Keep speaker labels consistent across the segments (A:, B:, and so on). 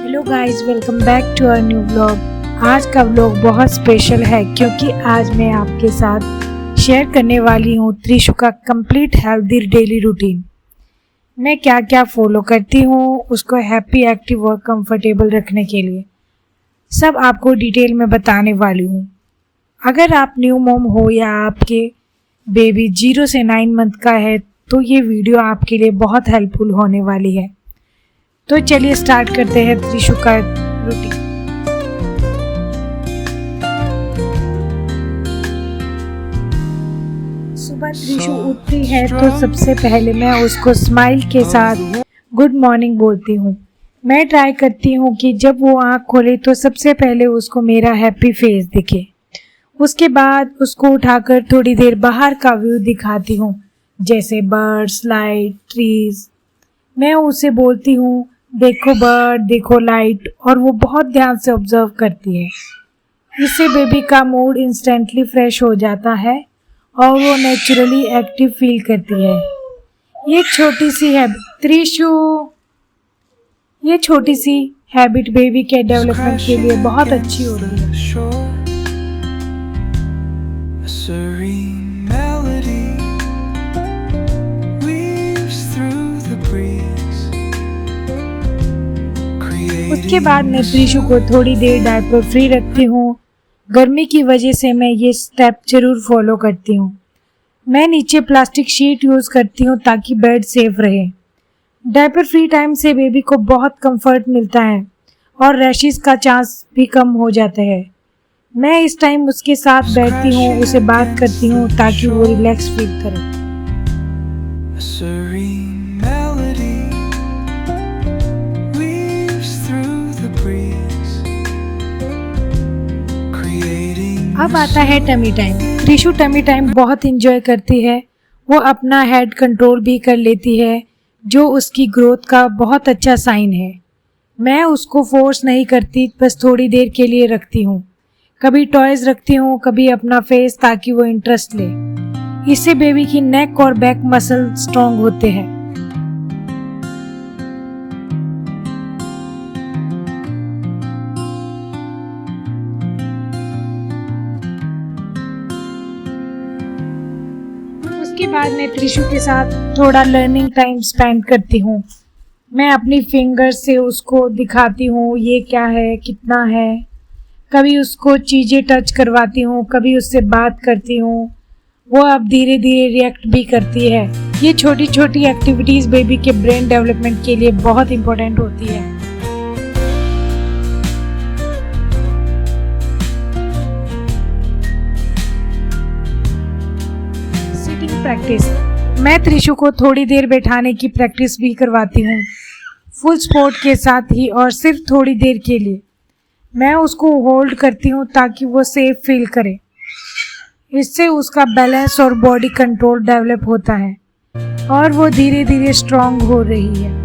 A: Hello guys, welcome back to our new vlog. आज का vlog बहुत स्पेशल है क्योंकि आज मैं आपके साथ शेयर करने वाली हूँ त्रिशु का कंप्लीट हेल्दी डेली रूटीन। मैं क्या क्या फॉलो करती हूँ उसको हैप्पी, एक्टिव और कंफर्टेबल रखने के लिए सब आपको डिटेल में बताने वाली हूँ। अगर आप न्यू मॉम हो या आपके बेबी 0 से 9 मंथ का है तो ये वीडियो आपके लिए बहुत हेल्पफुल होने वाली है। तो चलिए स्टार्ट करते हैं त्रिशु का रूटीन। सुबह त्रिशु उठती है तो सबसे पहले मैं उसको स्माइल के साथ गुड मॉर्निंग बोलती हूँ। मैं ट्राई करती हूँ कि जब वो आँख खोले तो सबसे पहले उसको मेरा हैप्पी फेस दिखे। उसके बाद उसको उठाकर थोड़ी देर बाहर का व्यू दिखाती हूँ, जैसे बर्ड्स, लाइट, ट्रीज। मैं उसे बोलती हूँ देखो बर्ड, देखो लाइट, और वो बहुत ध्यान से ऑब्जर्व करती है। इससे बेबी का मूड इंस्टेंटली फ्रेश हो जाता है और वो नेचुरली एक्टिव फील करती है। ये छोटी सी हैबिट त्रिशु ये छोटी सी हैबिट बेबी के डेवलपमेंट के लिए बहुत अच्छी होती है। उसके बाद मैं त्रिशु को थोड़ी देर डायपर फ्री रखती हूँ। गर्मी की वजह से मैं ये स्टेप जरूर फॉलो करती हूँ। मैं नीचे प्लास्टिक शीट यूज़ करती हूँ ताकि बेड सेफ रहे। डायपर फ्री टाइम से बेबी को बहुत कंफर्ट मिलता है और रैशेस का चांस भी कम हो जाता है। मैं इस टाइम उसके साथ बैठती हूँ, उसे बात करती हूँ ताकि वो रिलैक्स फील करे। अब आता है tummy time. Trishu tummy time बहुत इंजॉय करती है। वो अपना हेड कंट्रोल भी कर लेती है, जो उसकी ग्रोथ का बहुत अच्छा साइन है। मैं उसको फोर्स नहीं करती, बस थोड़ी देर के लिए रखती हूँ। कभी टॉयज रखती हूँ, कभी अपना फेस, ताकि वो इंटरेस्ट ले। इससे बेबी की नेक और बैक मसल स्ट्रॉन्ग होते हैं। उसके बाद मैं त्रिशु के साथ थोड़ा लर्निंग टाइम स्पेंड करती हूँ। मैं अपनी फिंगर से उसको दिखाती हूँ ये क्या है, कितना है। कभी उसको चीज़ें टच करवाती हूँ, कभी उससे बात करती हूँ। वो अब धीरे धीरे रिएक्ट भी करती है। ये छोटी छोटी एक्टिविटीज़ बेबी के ब्रेन डेवलपमेंट के लिए बहुत इम्पोर्टेंट होती है। प्रैक्टिस। मैं त्रिशु को थोड़ी देर बैठाने की प्रैक्टिस भी करवाती हूँ, फुल सपोर्ट के साथ ही, और सिर्फ थोड़ी देर के लिए। मैं उसको होल्ड करती हूँ ताकि वो सेफ फील करे। इससे उसका बैलेंस और बॉडी कंट्रोल डेवलप होता है और वो धीरे धीरे स्ट्रांग हो रही है।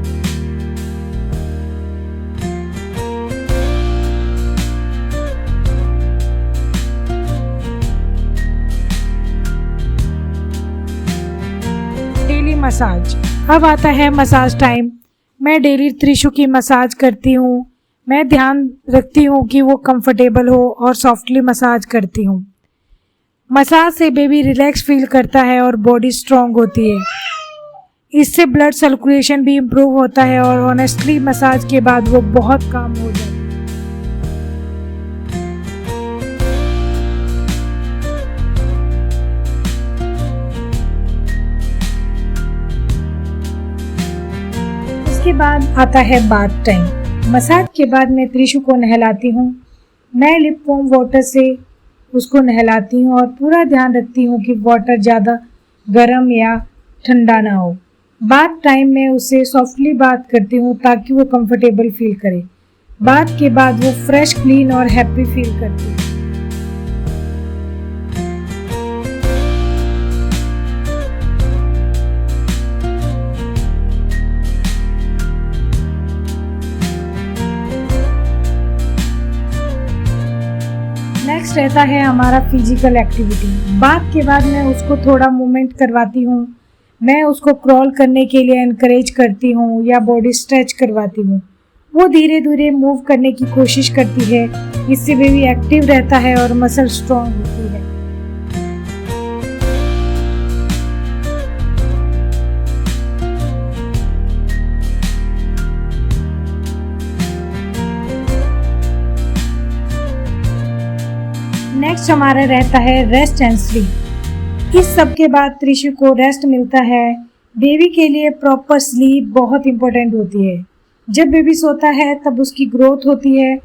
A: मसाज। अब आता है मसाज टाइम। मैं डेली त्रिशु की मसाज करती हूँ। मैं ध्यान रखती हूँ कि वो कंफर्टेबल हो और सॉफ्टली मसाज करती हूँ। मसाज से बेबी रिलैक्स फील करता है और बॉडी स्ट्रांग होती है। इससे ब्लड सर्कुलेशन भी इम्प्रूव होता है और ऑनेस्टली मसाज के बाद वो बहुत काम हो जाता है। उसके बाद आता है बाथ टाइम। मसाज के बाद मैं त्रिशु को नहलाती हूँ। मैं लिप वार्म वाटर से उसको नहलाती हूँ और पूरा ध्यान रखती हूँ कि वाटर ज़्यादा गर्म या ठंडा ना हो। बाथ टाइम में उससे सॉफ्टली बात करती हूँ ताकि वो कंफर्टेबल फील करे। बाथ के बाद वो फ्रेश, क्लीन और हैप्पी फील करती है। नेक्स्ट रहता है हमारा फिजिकल एक्टिविटी। बाथ के बाद मैं उसको थोड़ा मूवमेंट करवाती हूँ। मैं उसको क्रॉल करने के लिए एनकरेज करती हूँ या बॉडी स्ट्रेच करवाती हूँ। वो धीरे धीरे मूव करने की कोशिश करती है, इससे बेबी एक्टिव रहता है और मसल स्ट्रॉन्ग होती है। नेक्स्ट हमारा रहता है रेस्ट एंड स्लीप। इस सब के बाद त्रिशु को रेस्ट मिलता है। बेबी के लिए प्रॉपर स्लीप बहुत इंपॉर्टेंट होती है। जब बेबी सोता है तब उसकी ग्रोथ होती है।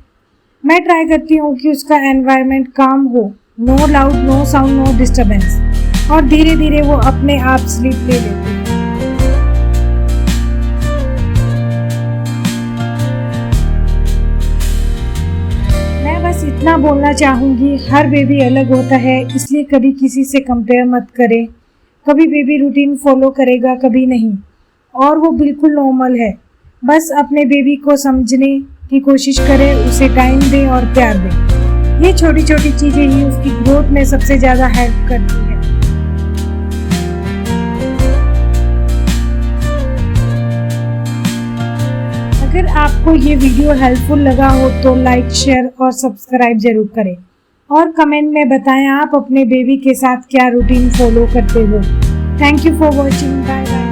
A: मैं ट्राई करती हूँ कि उसका एनवायरनमेंट काम हो, no loud, no sound, no disturbance, और धीरे धीरे वो अपने आप स्लीप ले लेती है। बस इतना बोलना चाहूँगी, हर बेबी अलग होता है, इसलिए कभी किसी से कंपेयर मत करें। कभी बेबी रूटीन फॉलो करेगा, कभी नहीं, और वो बिल्कुल नॉर्मल है। बस अपने बेबी को समझने की कोशिश करें, उसे टाइम दें और प्यार दें। ये छोटी छोटी चीज़ें ही उसकी ग्रोथ में सबसे ज़्यादा हेल्प करती हैं। अगर आपको ये वीडियो हेल्पफुल लगा हो तो लाइक, शेयर और सब्सक्राइब जरूर करें, और कमेंट में बताएं आप अपने बेबी के साथ क्या रूटीन फॉलो करते हो। Thank you for watching. Bye bye.